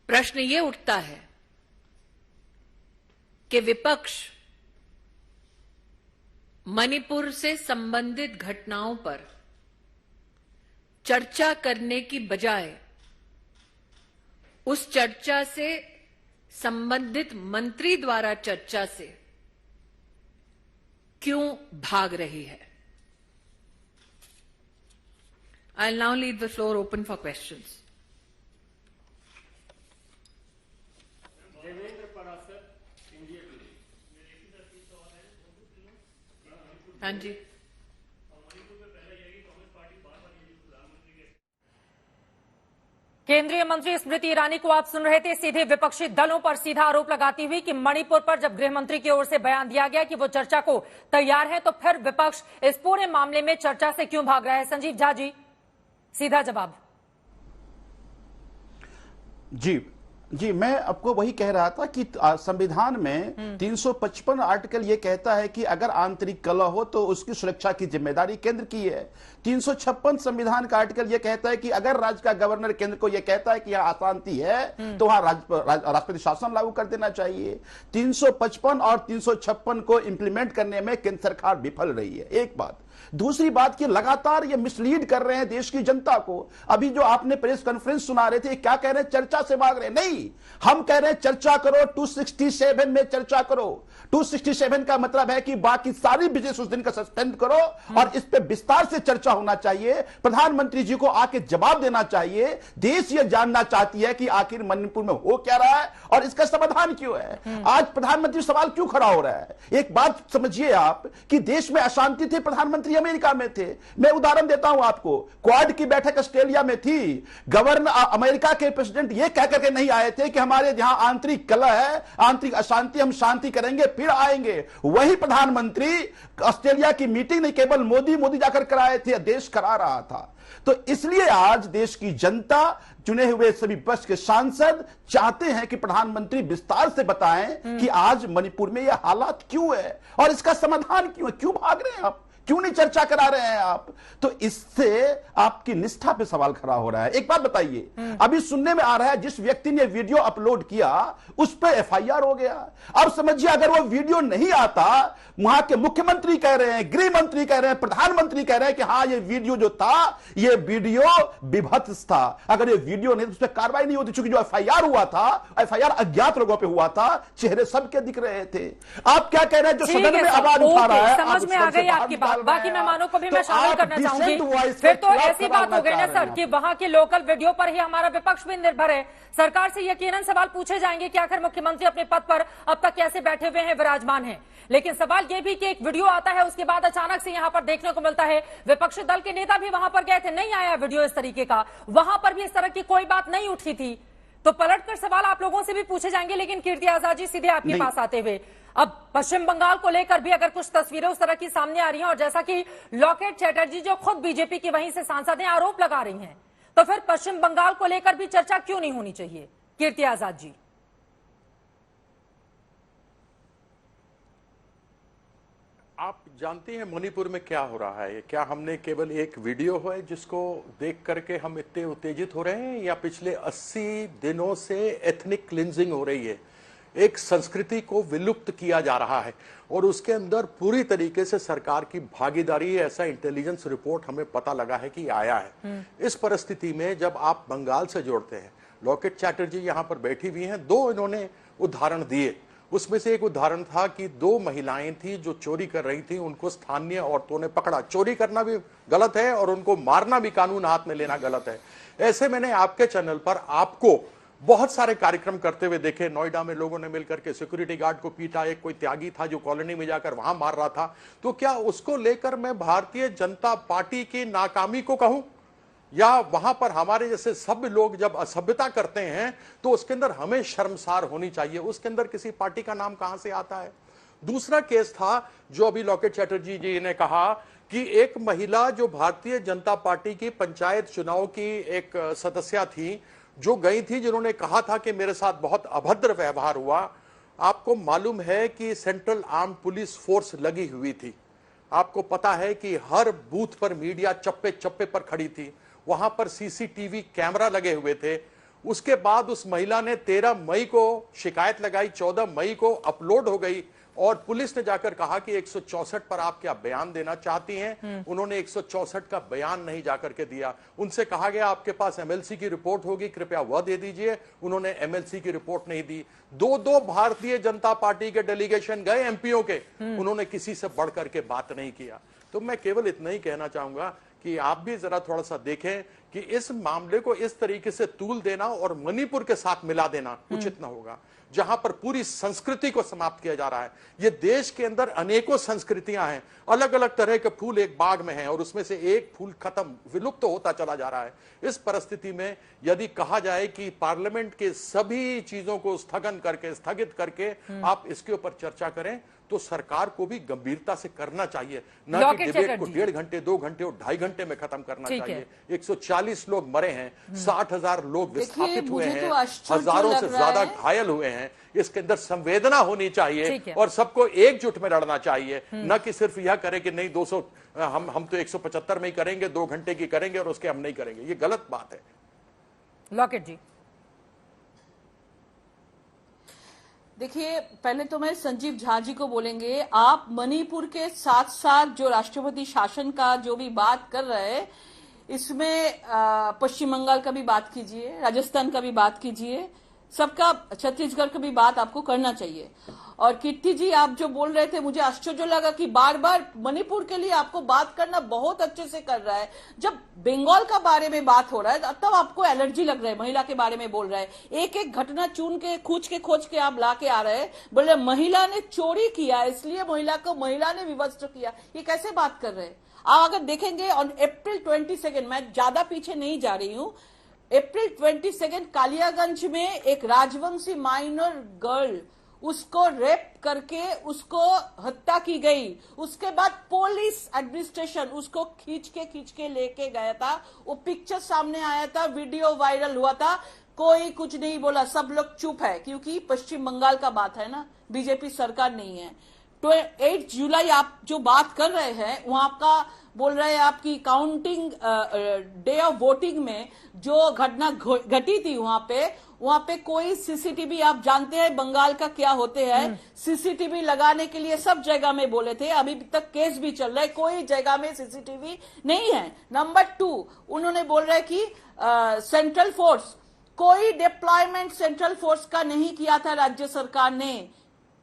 प्रश्न ये उठता है कि विपक्ष मणिपुर से संबंधित घटनाओं पर चर्चा करने की बजाय उस चर्चा से संबंधित मंत्री द्वारा चर्चा से क्यों भाग रही है। I'll now leave the floor open for questions. हाँ जी, केंद्रीय मंत्री स्मृति ईरानी को आप सुन रहे थे, सीधे विपक्षी दलों पर सीधा आरोप लगाती हुई कि मणिपुर पर जब गृह मंत्री की ओर से बयान दिया गया कि वो चर्चा को तैयार है, तो फिर विपक्ष इस पूरे मामले में चर्चा से क्यों भाग रहा है। संजीव झा जी, सीधा जवाब। जी, मैं आपको वही कह रहा था कि संविधान में 355 आर्टिकल ये कहता है कि अगर आंतरिक कलह हो तो उसकी सुरक्षा की जिम्मेदारी केंद्र की है। 356 संविधान का आर्टिकल ये कहता है कि अगर राज्य का गवर्नर केंद्र को ये कहता है कि यहाँ अशांति है तो वहां राष्ट्रपति शासन लागू कर देना चाहिए। 355 और 356 को इंप्लीमेंट करने में केंद्र सरकार विफल रही है, एक बात। दूसरी बात कि लगातार ये मिसलीड कर रहे हैं देश की जनता को। अभी जो आपने प्रेस कॉन्फ्रेंस सुना रहे थे, क्या कह रहे हैं, चर्चा से भाग रहे हैं। नहीं, हम कह रहे हैं चर्चा करो, 267 में चर्चा करो। 267 का मतलब है कि बाकी सारी बिजनेस उस दिन का सस्पेंड करो और इस पे विस्तार से चर्चा होना चाहिए। प्रधानमंत्री जी को आके जवाब देना चाहिए। देश ये जानना चाहती है कि आखिर मणिपुर में हो क्या रहा है और इसका समाधान क्यों है। आज प्रधानमंत्री सवाल क्यों खड़ा हो रहा है। एक बात समझिए आप कि देश में अशांति थी, प्रधानमंत्री अमेरिका में थे। मैं उदाहरण देता हूं आपको, क्वाड की बैठक ऑस्ट्रेलिया में थी। गवर्नर अमेरिका के प्रेसिडेंट ये कह करके नहीं आए थे कि हमारे यहां आंतरिक कलह है, आंतरिक अशांति, हम शांति करेंगे फिर आएंगे। वही प्रधानमंत्री ऑस्ट्रेलिया की मीटिंग नहीं केवल मोदी जाकर कराए थे, देश करा रहा था। तो इसलिए आज देश की जनता, चुने हुए सभी विपक्ष के सांसद चाहते हैं कि प्रधानमंत्री विस्तार से बताएं कि आज मणिपुर में यह हालात क्यों है और इसका समाधान क्यों है। क्यों भाग रहे हैं आप, क्यों नहीं चर्चा करा रहे हैं आप। तो इससे आपकी निष्ठा पे सवाल खड़ा हो रहा है। एक बात बताइए, अभी सुनने में आ रहा है जिस व्यक्ति ने वीडियो अपलोड किया उस पर एफआईआर हो गया। अब समझिए अगर वो वीडियो नहीं आता, वहां के मुख्यमंत्री कह रहे हैं, गृह मंत्री कह रहे हैं, प्रधानमंत्री कह रहे हैं कि हाँ ये वीडियो जो था ये वीडियो विभत्स था। अगर ये वीडियो नहीं तो उस पर कार्रवाई नहीं होती, क्योंकि जो एफआईआर हुआ था, एफआईआर अज्ञात लोगों पर हुआ था, चेहरे सबके दिख रहे थे। आप क्या कह रहे हैं जो सदन में आवाज उठा रहा है, समझ में आ गई आपकी बात। बाकी मेहमानों को भी मैं शामिल करना चाहूंगी। फिर तो ऐसी बात हो गई ना सर कि वहां के लोकल वीडियो पर ही हमारा विपक्ष भी निर्भर है। सरकार से यकीनन सवाल पूछे जाएंगे कि आखिर मुख्यमंत्री अपने पद पर अब तक कैसे बैठे हुए हैं, विराजमान हैं। लेकिन सवाल यह भी कि एक वीडियो आता है, उसके बाद अचानक से यहां पर देखने को मिलता है विपक्षी दल के नेता भी वहां पर गए थे, नहीं आया वीडियो इस तरीके का, वहां पर भी इस तरह की कोई बात नहीं उठी थी। तो पलटकर सवाल आप लोगों से भी पूछे जाएंगे, लेकिन कीर्ति आजाद जी सीधे आपके पास आते हुए, अब पश्चिम बंगाल को लेकर भी अगर कुछ तस्वीरें उस तरह की सामने आ रही हैं, और जैसा कि लॉकेट चैटर्जी जो खुद बीजेपी की वहीं से सांसद हैं आरोप लगा रही हैं, तो फिर पश्चिम बंगाल को लेकर भी चर्चा क्यों नहीं होनी चाहिए? कीर्ति आजाद जी। आप जानती हैं मणिपुर में क्या हो रहा है? क्या हमने केवल एक वीडियो है जिसको देख करके हम इतने उत्तेजित हो रहे हैं, या पिछले 80 दिनों से एथनिक क्लिंजिंग हो रही है? एक संस्कृति को विलुप्त किया जा रहा है और उसके अंदर पूरी तरीके से सरकार की भागीदारी है, ऐसा इंटेलिजेंस रिपोर्ट हमें पता लगा है कि आया है। इस परिस्थिति में जब आप बंगाल से जोड़ते हैं, लॉकेट चैटर्जी यहां पर बैठी हुई हैं, 2 इन्होंने उदाहरण दिए। उसमें से एक उदाहरण था कि 2 महिलाएं थी जो चोरी कर रही थी, उनको स्थानीय औरतों ने पकड़ा। चोरी करना भी गलत है और उनको मारना भी कानून हाथ में लेना गलत है। ऐसे मैंने आपके चैनल पर आपको बहुत सारे कार्यक्रम करते हुए देखे। नोएडा में लोगों ने मिलकर के सिक्योरिटी गार्ड को पीटा, एक कोई त्यागी था जो कॉलोनी में जाकर वहां मार रहा था। तो क्या उसको लेकर मैं भारतीय जनता पार्टी की नाकामी को कहूं, या वहां पर हमारे जैसे सभ्य लोग जब असभ्यता करते हैं तो उसके अंदर हमें शर्मसार होनी चाहिए? उसके अंदर किसी पार्टी का नाम कहां से आता है? दूसरा केस था जो अभी लॉकेट चैटर्जी जी ने कहा कि एक महिला जो भारतीय जनता पार्टी की पंचायत चुनाव की एक सदस्या थी, जो गई थी, जिन्होंने कहा था कि मेरे साथ बहुत अभद्र व्यवहार हुआ। आपको मालूम है कि सेंट्रल आर्म पुलिस फोर्स लगी हुई थी। आपको पता है कि हर बूथ पर मीडिया चप्पे चप्पे पर खड़ी थी, वहां पर सीसीटीवी कैमरा लगे हुए थे। उसके बाद उस महिला ने 13 मई को शिकायत लगाई, 14 मई को अपलोड हो गई और पुलिस ने जाकर कहा कि 164 पर आप क्या बयान देना चाहती हैं? उन्होंने 164 का बयान नहीं जाकर के दिया। उनसे कहा गया आपके पास एमएलसी की रिपोर्ट होगी, कृपया वह दे दीजिए। उन्होंने एमएलसी की रिपोर्ट नहीं दी। 2 भारतीय जनता पार्टी के डेलीगेशन गए एमपीओ के, उन्होंने किसी से बढ़ करके बात नहीं किया। तो मैं केवल इतना ही कहना चाहूंगा कि आप भी जरा थोड़ा सा देखें कि इस मामले को इस तरीके से तूल देना और मणिपुर के साथ मिला देना उचित न होगा, जहां पर पूरी संस्कृति को समाप्त किया जा रहा है। ये देश के अंदर अनेकों संस्कृतियां हैं, अलग अलग तरह के फूल एक बाग में हैं और उसमें से एक फूल खत्म, विलुप्त होता चला जा रहा है। इस परिस्थिति में यदि कहा जाए कि पार्लियामेंट के सभी चीजों को स्थगित करके आप इसके ऊपर चर्चा करें, तो सरकार को भी गंभीरता से करना चाहिए, न कि डिबेट को 1.5 घंटे 2 घंटे और 2.5 घंटे में खत्म करना चाहिए। 140 लोग मरे हैं, 60,000 लोग विस्थापित हुए हैं, हजारों से ज्यादा घायल हुए हैं। इसके अंदर संवेदना होनी चाहिए और सबको एकजुट में लड़ना चाहिए, न कि सिर्फ यह करे कि नहीं 200 हम तो 175 में ही करेंगे, 2 घंटे की करेंगे और उसके हम नहीं करेंगे। ये गलत बात है। लॉकेट जी, देखिए, पहले तो मैं संजीव झा जी को बोलेंगे, आप मणिपुर के साथ साथ जो राष्ट्रपति शासन का जो भी बात कर रहे हैं, इसमें पश्चिम बंगाल का भी बात कीजिए, राजस्थान का भी बात कीजिए, सबका, छत्तीसगढ़ का भी बात आपको करना चाहिए। और कीर्ति जी, आप जो बोल रहे थे, मुझे आश्चर्य लगा कि बार बार मणिपुर के लिए आपको बात करना बहुत अच्छे से कर रहा है। जब बंगाल का बारे में बात हो रहा है तब आपको एलर्जी लग रहा है, महिला के बारे में बोल रहा है। एक एक घटना चुन के खोज के आप ला के आ रहे हैं, बोले महिला ने चोरी किया इसलिए महिला ने विवस्त्र किया। ये कैसे बात कर रहे हैं आप? अगर देखेंगे ऑन अप्रैल 22, मैं ज्यादा पीछे नहीं जा रही हूं, अप्रैल 22 कालियागंज में एक राजवंशी माइनर गर्ल, उसको रेप करके उसको हत्या की गई। उसके बाद पुलिस एडमिनिस्ट्रेशन उसको खींच के लेके गया था। वो पिक्चर सामने आया था, वीडियो वायरल हुआ था, कोई कुछ नहीं बोला, सब लोग चुप है, क्योंकि पश्चिम बंगाल का बात है ना, बीजेपी सरकार नहीं है। तो 8 जुलाई आप जो बात कर रहे हैं, वहां का बोल रहे हैं आपकी काउंटिंग डे ऑफ वोटिंग में जो घटना घटी थी, वहां पे कोई सीसीटीवी, आप जानते हैं बंगाल का क्या होते हैं, सीसीटीवी लगाने के लिए सब जगह में बोले थे, अभी तक केस भी चल रहा है, कोई जगह में सीसीटीवी नहीं है। नंबर 2, उन्होंने बोल रहे कि सेंट्रल फोर्स, कोई डिप्लॉयमेंट सेंट्रल फोर्स का नहीं किया था राज्य सरकार ने,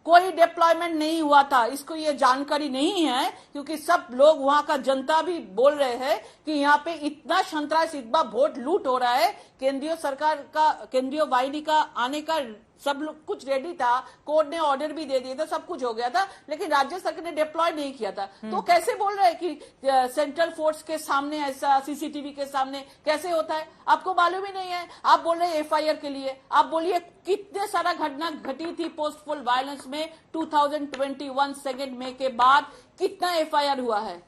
कोई डिप्लॉयमेंट नहीं हुआ था। इसको ये जानकारी नहीं है, क्योंकि सब लोग, वहां का जनता भी बोल रहे हैं कि यहाँ पे इतना संतरास, इतना वोट लूट हो रहा है। केंद्रीय सरकार का, केंद्रीय वाहिनी का आने का सब कुछ रेडी था, कोर्ट ने ऑर्डर भी दे दिया था, सब कुछ हो गया था, लेकिन राज्य सरकार ने डिप्लॉय नहीं किया था। तो कैसे बोल रहे हैं कि सेंट्रल फोर्स के सामने ऐसा, सीसीटीवी के सामने कैसे होता है? आपको मालूम ही नहीं है। आप बोल रहे हैं एफआईआर के लिए। आप बोलिए कितने सारा घटना घटी थी पोस्टफुल वायलेंस में 2021 2 मई के बाद, कितना एफआईआर हुआ है?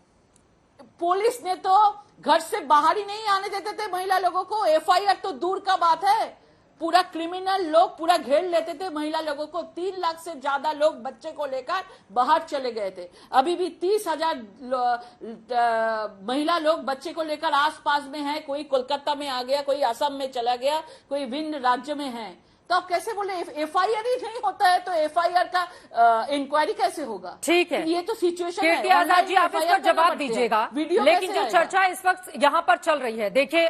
पुलिस ने तो घर से बाहर ही नहीं आने देते थे महिला लोगों को। एफआईआर तो दूर का बात है, पूरा क्रिमिनल लोग पूरा घेर लेते थे महिला लोगों को। 3 लाख से ज्यादा लोग बच्चे को लेकर बाहर चले गए थे। अभी भी 30,000 महिला लोग बच्चे को लेकर आसपास में है। कोई कोलकाता में आ गया, कोई असम में चला गया, कोई विभिन्न राज्य में है। तो आप कैसे बोले एफआईआर ही नहीं होता है तो एफआईआर का इंक्वायरी कैसे होगा? ठीक है, ये तो सिचुएशन है। कीर्ति आजाद जी, आप इसका जवाब दीजिएगा। लेकिन जो चर्चा इस वक्त यहाँ पर चल रही है, देखिए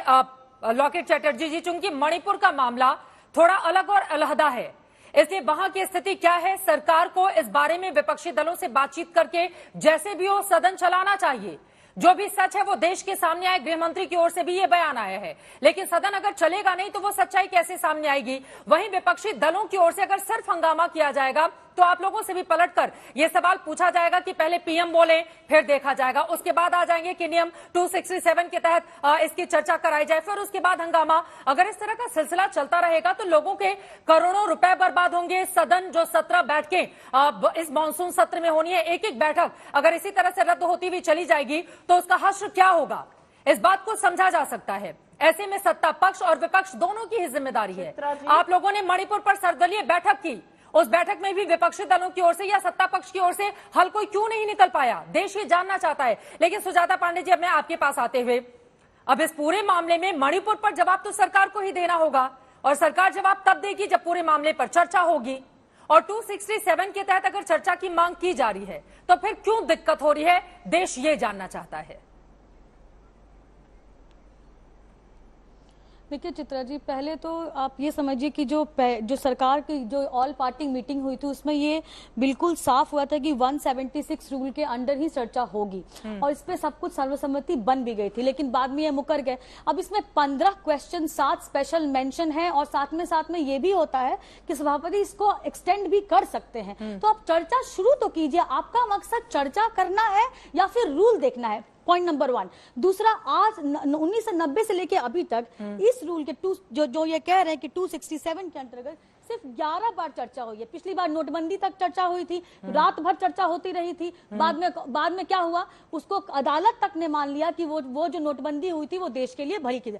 लॉकेट चैटर्जी जी, चूंकि मणिपुर का मामला थोड़ा अलग और अलहदा है, इसलिए वहां की स्थिति क्या है, सरकार को इस बारे में विपक्षी दलों से बातचीत करके जैसे भी हो सदन चलाना चाहिए। जो भी सच है वो देश के सामने आए। गृह मंत्री की ओर से भी ये बयान आया है, लेकिन सदन अगर चलेगा नहीं तो वो सच्चाई कैसे सामने आएगी? वहीं विपक्षी दलों की ओर से अगर सिर्फ हंगामा किया जाएगा तो आप लोगों से भी पलटकर ये सवाल पूछा जाएगा कि पहले पीएम बोले, फिर देखा जाएगा, उसके बाद आ जाएंगे कि नियम 267 के तहत इसकी चर्चा कराई जाए, फिर उसके बाद हंगामा। अगर इस तरह का सिलसिला चलता रहेगा तो लोगों के करोड़ों रुपए बर्बाद होंगे। सदन जो 17 बैठकें इस मानसून सत्र में होनी है, एक एक बैठक अगर इसी तरह से रद्द होती हुई चली जाएगी तो उसका हश्र क्या होगा, इस बात को समझा जा सकता है। ऐसे में सत्ता पक्ष और विपक्ष दोनों की ही जिम्मेदारी है। आप लोगों ने मणिपुर पर सर्वदलीय बैठक की, उस बैठक में भी विपक्षी दलों की ओर से या सत्ता पक्ष की ओर से हल कोई क्यों नहीं निकल पाया? देश ये जानना चाहता है। लेकिन सुजाता पांडे जी, अब मैं आपके पास आते हुए, अब इस पूरे मामले में मणिपुर पर जवाब तो सरकार को ही देना होगा, और सरकार जवाब तब देगी जब पूरे मामले पर चर्चा होगी। और 267 के तहत अगर चर्चा की मांग की जा रही है तो फिर क्यों दिक्कत हो रही है, देश ये जानना चाहता है। देखिए चित्रा जी, पहले तो आप ये समझिए कि जो सरकार की जो ऑल पार्टी मीटिंग हुई थी उसमें ये बिल्कुल साफ हुआ था कि 176 रूल के अंडर ही चर्चा होगी, और इस पे सब कुछ सर्वसम्मति बन भी गई थी, लेकिन बाद में ये मुकर गए। अब इसमें 15 क्वेश्चन, 7 स्पेशल मेंशन है, और साथ में ये भी होता है कि सभापति इसको एक्सटेंड भी कर सकते हैं। तो आप चर्चा शुरू तो कीजिए। आपका मकसद चर्चा करना है या फिर रूल देखना है? Point number 1। दूसरा, आज 1990 से लेके अभी तक इस रूल के जो ये कह रहे हैं कि 267 के अंतर्गत सिर्फ 11 बार चर्चा हुई है। पिछली बार नोटबंदी तक चर्चा हुई थी, रात भर चर्चा होती रही थी। बाद में क्या हुआ, उसको अदालत तक ने मान लिया कि वो जो नोटबंदी हुई थी वो देश के लिए भली की।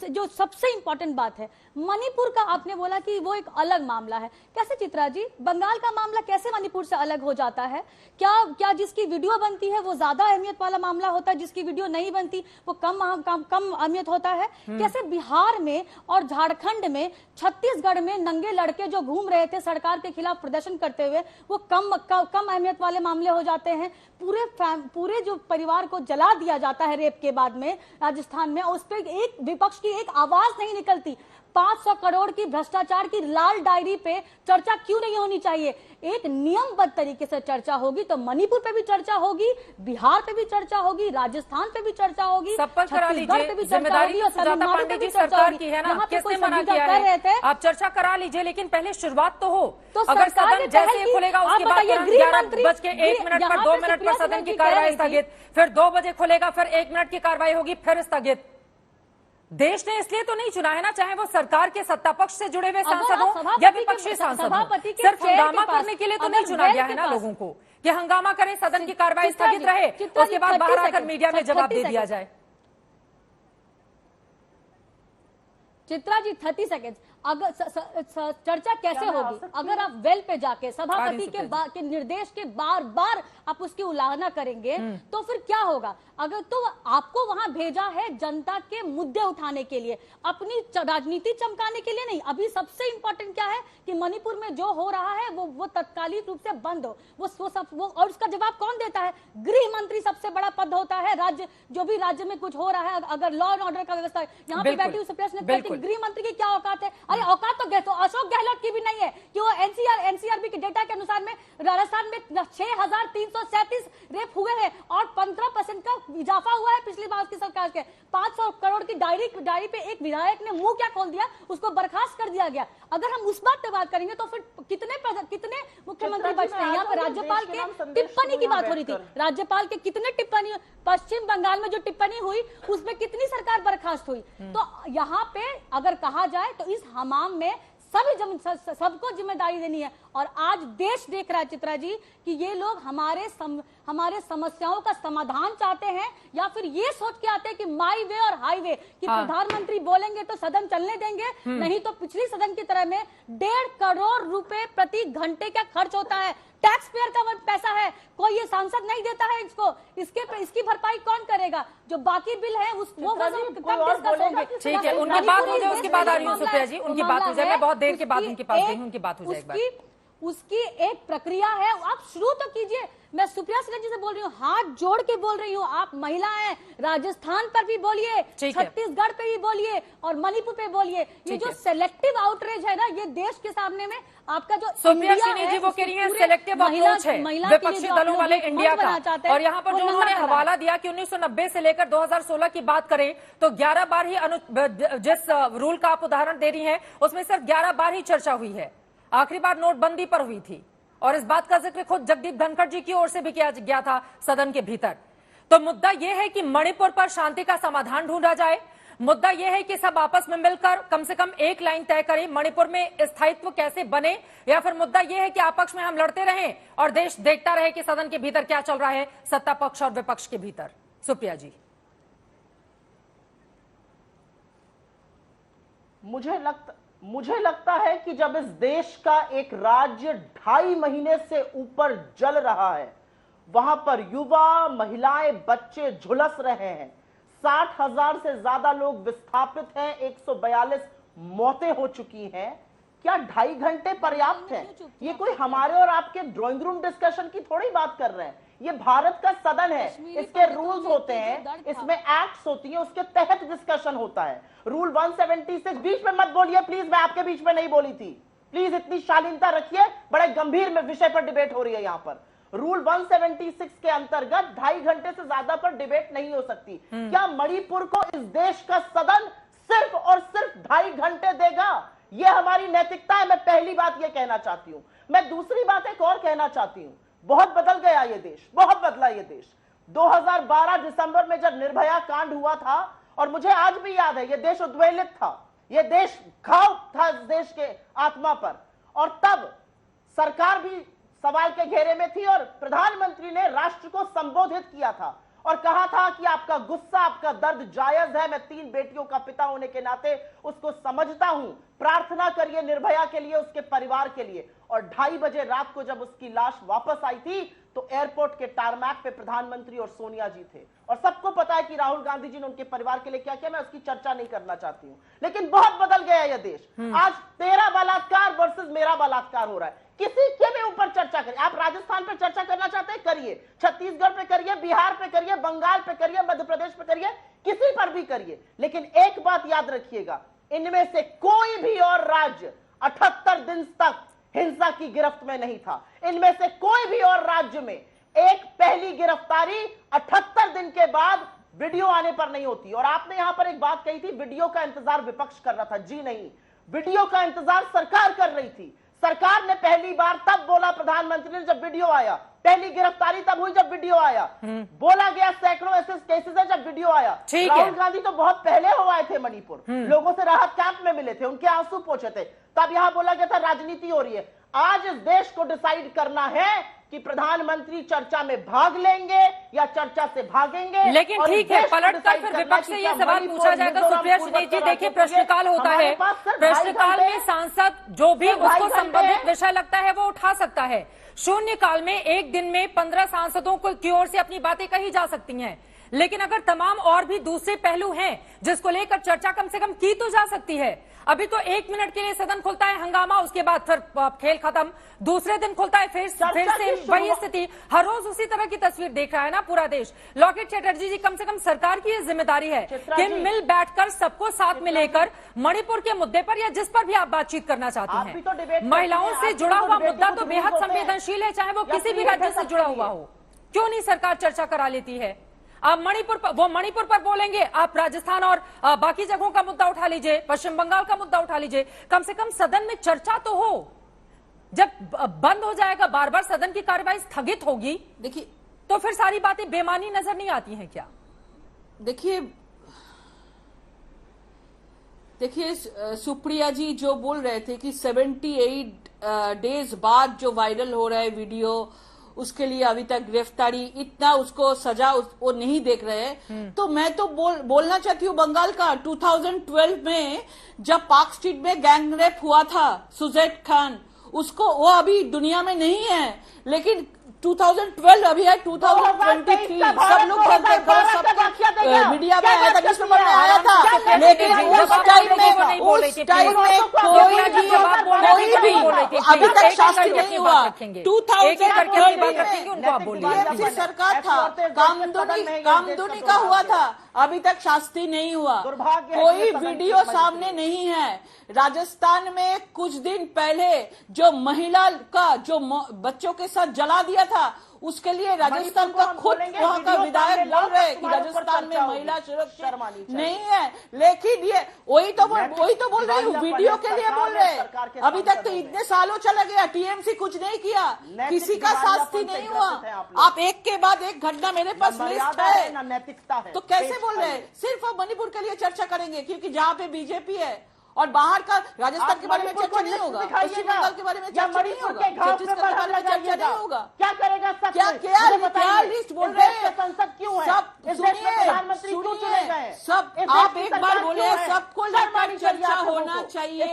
जो सबसे इंपॉर्टेंट बात है, मणिपुर का आपने बोला कि वो एक अलग मामला है। कैसे चित्रा जी, बंगाल का मामला कैसे मणिपुर से अलग हो जाता है? क्या जिसकी वीडियो बनती है वो ज्यादा अहमियत वाला मामला होता है, जिसकी वीडियो नहीं बनती वो कम अहमियत होता है? कैसे बिहार में और झारखंड में, छत्तीसगढ़ में नंगे लड़के जो घूम रहे थे सरकार के खिलाफ प्रदर्शन करते हुए, वो कम अहमियत वाले मामले हो जाते हैं? पूरे जो परिवार को जला दिया जाता है रेप के बाद में राजस्थान में, उस पर एक विपक्ष की एक आवाज नहीं निकलती। 500 करोड़ की भ्रष्टाचार की लाल डायरी पे चर्चा क्यों नहीं होनी चाहिए? एक नियमबद्ध तरीके से चर्चा होगी तो मणिपुर पे भी चर्चा होगी, बिहार पे भी चर्चा होगी, राजस्थान पे भी चर्चा होगी, छत्तीसगढ़ पे भी चर्चा होगी, और तमिलनाडु पे भी चर्चा होगी। यहाँ पे कोई समझौता कर रहे थे, आप चर्चा करा लीजिए, लेकिन पहले शुरुआत तो हो। तो अगर सदन जैसे ही खुलेगा उसके बाद 11:01 पर 2 मिनट पर सदन की कार्रवाई स्थगित, फिर 2 बजे खुलेगा, फिर 1 मिनट की कार्रवाई होगी, फिर स्थगित। देश ने इसलिए तो नहीं चुना है ना, चाहे वो सरकार के सत्ता पक्ष से जुड़े हुए सांसद हो या विपक्षी सांसद हो, सिर्फ हंगामा करने के लिए तो नहीं चुना गया है ना लोगों को कि हंगामा करें, सदन की कार्रवाई स्थगित रहे, उसके बाद बाहर आकर मीडिया में जवाब दे दिया जाए। चित्रा जी 30 सेकेंड। अगर चर्चा कैसे होगी? अगर आप वेल पे जाके सभापति के निर्देश के बार आप उसकी उल्लंघना करेंगे तो फिर क्या होगा? अगर तो आपको वहां भेजा है जनता के मुद्दे उठाने के लिए, अपनी राजनीति चमकाने के लिए नहीं। अभी सबसे इंपॉर्टेंट क्या है कि मणिपुर में जो हो रहा है वो तत्कालिक रूप से बंद हो। वो और उसका जवाब कौन देता है? गृह मंत्री सबसे बड़ा पद होता है। राज्य जो भी राज्य में कुछ हो रहा है, अगर लॉ एंड ऑर्डर का व्यवस्था, यहाँ पे बैठी उस प्रेस ने गृह मंत्री की क्या औकात है? अरे औकात तो अशोक गहलोत की भी नहीं है कि वो एनसीआरबी के डेटा के अनुसार में राजस्थान में 6,337 रेप हुए हैं और 15% का इजाफा हुआ है पिछली बार की सरकार के। 500 करोड़ की डायरी पे एक विधायक ने मुंह क्या खोल दिया, उसको बर्खास्त कर दिया गया। अगर हम उस बात पे बात करेंगे तो फिर कितने मुख्यमंत्री बचते हैं? यहाँ पर राज्यपाल के टिप्पणी की बात हो रही थी, राज्यपाल के कितने टिप्पणी, पश्चिम बंगाल में जो टिप्पणी हुई उसमें कितनी सरकार बर्खास्त हुई। तो यहाँ पे अगर कहा जाए तो इस हमाम में सबको जिम्मेदारी देनी है। और आज देश देख रहा है चित्रा जी कि ये लोग हमारे समस्याओं का समाधान चाहते हैं या फिर ये सोच के आते हैं कि माई वे और हाईवे कि प्रधानमंत्री बोलेंगे तो सदन चलने देंगे, नहीं तो पिछली सदन की तरह में 1.5 करोड़ रुपए प्रति घंटे का खर्च होता है। टैक्स पेयर का पैसा है, कोई ये सांसद नहीं देता है इसको, इसकी भरपाई कौन करेगा? जो बाकी बिल है वो ठीक है, उनकी बात हो जाए उसके बाद आ रही हूँ सुप्रिया जी, उनकी बात हो जाए। मैं बहुत देर के बाद उनके पास गई हूँ, उनकी बात हो जाए। उसकी एक प्रक्रिया है, आप शुरू तो कीजिए। मैं सुप्रिया सिन्हा जी से बोल रही हूँ, हाथ जोड़ के बोल रही हूँ, आप महिला हैं, राजस्थान पर भी बोलिए, छत्तीसगढ़ पे भी बोलिए और मणिपुर पे बोलिए। ये जो सेलेक्टिव आउटरीच है ना, ये देश के सामने में आपका जो सुप्रिया सिन्हा जी वो कह रही है सेलेक्टिव अप्रोच है विपक्षी दलों वाले इंडिया का। और यहाँ पर जो उन्होंने हवाला दिया कि 1990 से लेकर 2016 की बात करें तो 11 बार ही जिस रूल का आप उदाहरण दे रही हैं उसमें सिर्फ 11 बार ही चर्चा हुई है। आखिरी बार नोटबंदी पर हुई थी और इस बात का जिक्र खुद जगदीप धनखड़ जी की ओर से भी किया गया था सदन के भीतर। तो मुद्दा यह है कि मणिपुर पर शांति का समाधान ढूंढा जाए। मुद्दा यह है कि सब आपस में मिलकर कम से कम एक लाइन तय करें, मणिपुर में स्थायित्व कैसे बने, या फिर मुद्दा यह है कि आपस में हम लड़ते रहें और देश देखता रहे कि सदन के भीतर क्या चल रहा है सत्ता पक्ष और विपक्ष के भीतर। सुप्रिया जी, मुझे लगता है कि जब इस देश का एक राज्य 2.5 महीने से ऊपर जल रहा है, वहां पर युवा, महिलाएं, बच्चे झुलस रहे हैं, 60,000 से ज्यादा लोग विस्थापित हैं, 142 मौतें हो चुकी हैं, क्या 2.5 घंटे पर्याप्त है? ये कोई हमारे और आपके ड्राइंग रूम डिस्कशन की थोड़ी बात कर रहे हैं। ये भारत का सदन है, इसके रूल्स होते हैं, इसमें एक्ट्स होती है, उसके तहत डिस्कशन होता है। रूल 176, बीच में मत बोलिए प्लीज, मैं आपके बीच में नहीं बोली थी, प्लीज इतनी शालीनता रखिए, बड़े गंभीर में विषय पर डिबेट हो रही है यहाँ पर। रूल 176 के अंतर्गत 2.5 घंटे से ज्यादा पर डिबेट नहीं हो सकती। क्या मणिपुर को इस देश का सदन सिर्फ और सिर्फ 2.5 घंटे देगा? यह हमारी नैतिकता है। मैं पहली बात यह कहना चाहती हूं। मैं दूसरी बात एक और कहना चाहती हूं, बहुत बदल गया ये देश, बहुत बदला ये देश। 2012 दिसंबर में जब निर्भया कांड हुआ था, और मुझे आज भी याद है, ये देश उद्वेलित था, ये देश घाव था इस देश के आत्मा पर, और तब सरकार भी सवाल के घेरे में थी और प्रधानमंत्री ने राष्ट्र को संबोधित किया था और कहा था कि आपका गुस्सा, आपका दर्द जायज है, मैं 3 बेटियों का पिता होने के नाते उसको समझता हूं, प्रार्थना करिए निर्भया के लिए, उसके परिवार के लिए। और 2:30 बजे रात को जब उसकी लाश वापस आई थी तो एयरपोर्ट के टारमैक पे प्रधानमंत्री और सोनिया जी थे, और सबको पता है कि राहुल गांधी जी ने उनके परिवार के लिए क्या किया, मैं उसकी चर्चा नहीं करना चाहती हूं। लेकिन बहुत बदल गया यह देश। आज तेरा बलात्कार वर्सेस मेरा बलात्कार हो रहा है, किसी के भी ऊपर चर्चा करिए। आप राजस्थान पे चर्चा करना चाहते हैं, करिए, छत्तीसगढ़ पे करिए, बिहार पे करिए, बंगाल पे करिए, मध्य प्रदेश पे करिए, किसी पर भी करिए। लेकिन एक बात याद रखिएगा, इनमें से कोई भी और राज्य 78 दिन तक हिंसा की गिरफ्त में नहीं था। इनमें से कोई भी और राज्य में एक पहली गिरफ्तारी 78 दिन के बाद वीडियो आने पर नहीं होती। और आपने यहां पर एक बात कही थी, वीडियो का इंतजार विपक्ष कर रहा था। जी नहीं, वीडियो का इंतजार सरकार कर रही थी। सरकार ने पहली बार तब बोला प्रधानमंत्री ने जब वीडियो आया, पहली गिरफ्तारी तब हुई जब वीडियो आया। बोला गया सैकड़ों ऐसे केसेस है जब वीडियो आया। राहुल गांधी तो बहुत पहले हो आए थे मणिपुर, लोगों से राहत कैंप में मिले थे, उनके आंसू पोंछे थे, तब यहां बोला गया था राजनीति हो रही है। आज इस देश को डिसाइड करना है कि प्रधानमंत्री चर्चा में भाग लेंगे या चर्चा से भागेंगे। लेकिन ठीक है, पलटकर फिर विपक्ष से ये सवाल पूछा जाएगा। सुप्रिया सिन्हा जी, देखिए प्रश्नकाल होता है, प्रश्नकाल में सांसद जो भी उसको संबंधित विषय लगता है वो उठा सकता है। शून्यकाल में एक दिन में 15 सांसदों की ओर से अपनी बातें कही जा सकती हैं, लेकिन अगर तमाम और भी दूसरे पहलू हैं जिसको लेकर चर्चा कम से कम की तो जा सकती है। अभी तो 1 मिनट के लिए सदन खुलता है, हंगामा, उसके बाद फिर खेल खत्म, दूसरे दिन खुलता है, फिर से वही स्थिति। हर रोज उसी तरह की तस्वीर देख रहा है ना पूरा देश। लॉकेट चैटर्जी जी, कम से कम सरकार की ये जिम्मेदारी है कि मिल बैठकर सबको साथ में लेकर मणिपुर के मुद्दे पर या जिस पर भी आप बातचीत करना चाहती हैं, महिलाओं से जुड़ा हुआ मुद्दा तो बेहद संवेदनशील है, चाहे वो किसी भी राज्य से जुड़ा हुआ हो। क्यों नहीं सरकार चर्चा करा लेती है? आप मणिपुर पर बोलेंगे, आप राजस्थान और बाकी जगहों का मुद्दा उठा लीजिए, पश्चिम बंगाल का मुद्दा उठा लीजिए, कम से कम सदन में चर्चा तो हो। जब बंद हो जाएगा, बार बार सदन की कार्यवाही स्थगित होगी, देखिए, तो फिर सारी बातें बेमानी नजर नहीं आती हैं क्या? देखिए सुप्रिया जी जो बोल रहे थे कि 78 डेज बाद जो वायरल हो रहा है वीडियो, उसके लिए अभी तक गिरफ्तारी, इतना उसको सजा वो नहीं देख रहे। तो मैं तो बोलना चाहती हूँ बंगाल का 2012 में जब पार्क स्ट्रीट में गैंग रेप हुआ था सुजैद खान, उसको वो अभी दुनिया में नहीं है, लेकिन 2012 अभी है 2023, सब लोग जानते हैं, सब मीडिया में आया था, न्यूज़पेपर में आया था, लेकिन उस टाइम में कोई भी अभी तक शास्ति नहीं हुआ। 2012 सरकार था, कामदुनी का हुआ था, अभी तक शास्ति नहीं हुआ, कोई वीडियो सामने नहीं है। राजस्थान में कुछ दिन पहले जो महिला का जो बच्चों के साथ जला दिया था, उसके लिए राजस्थान का खुद वहां का विधायक बोल रहे हैं कि राजस्थान में महिला सुरक्षित नहीं है, लेकिन ये वही तो बोल रही हूँ, वीडियो के लिए बोल रहे हैं। अभी तक तो इतने सालों चला गया, टीएमसी कुछ नहीं किया, किसी का शास्ति नहीं हुआ। आप एक के बाद एक घटना, मेरे पास लिस्ट है, नैतिकता है, तो कैसे बोल रहे हैं? सिर्फ आप मणिपुर के लिए चर्चा करेंगे क्योंकि जहाँ पे बीजेपी है, और बाहर का राजस्थान के बारे में चर्चा नहीं होगा, पश्चिम बंगाल के बारे में चर्चा नहीं होगा, छत्तीसगढ़ के बारे में चर्चा नहीं होगा। क्या करेगा? क्या लिस्ट बोल रहे हैं? संसद क्यों है? सब प्रधानमंत्री क्यों चुने गए? सब आप एक बार बोले, सबको लेकर चर्चा होना चाहिए।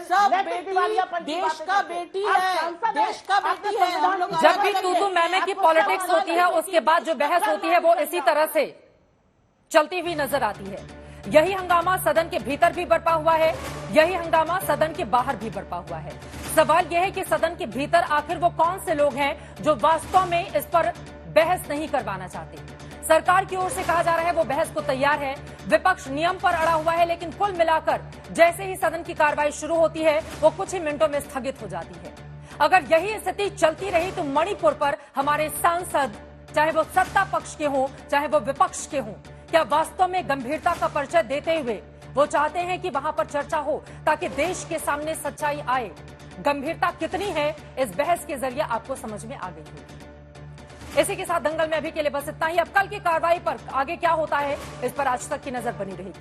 सब देश का बेटी है, देश का बेटी है। हम लोग जब भी तू मैंने की पॉलिटिक्स होती है, उसके बाद जो बहस होती है वो इसी तरह से चलती हुई नजर आती है। यही हंगामा सदन के भीतर भी बरपा हुआ है, यही हंगामा सदन के बाहर भी बरपा हुआ है। सवाल यह है कि सदन के भीतर आखिर वो कौन से लोग हैं जो वास्तव में इस पर बहस नहीं करवाना चाहते। सरकार की ओर से कहा जा रहा है वो बहस को तैयार है, विपक्ष नियम पर अड़ा हुआ है, लेकिन कुल मिलाकर जैसे ही सदन की कार्रवाई शुरू होती है वो कुछ ही मिनटों में स्थगित हो जाती है। अगर यही स्थिति चलती रही तो मणिपुर पर हमारे सांसद, चाहे वो सत्ता पक्ष के हों चाहे वो विपक्ष के हों, क्या वास्तव में गंभीरता का परिचय देते हुए वो चाहते हैं कि वहां पर चर्चा हो ताकि देश के सामने सच्चाई आए? गंभीरता कितनी है इस बहस के जरिए आपको समझ में आ गई होगी। इसी के साथ दंगल में अभी के लिए बस इतना ही। अब कल की कार्रवाई पर आगे क्या होता है इस पर आज तक की नजर बनी रहेगी।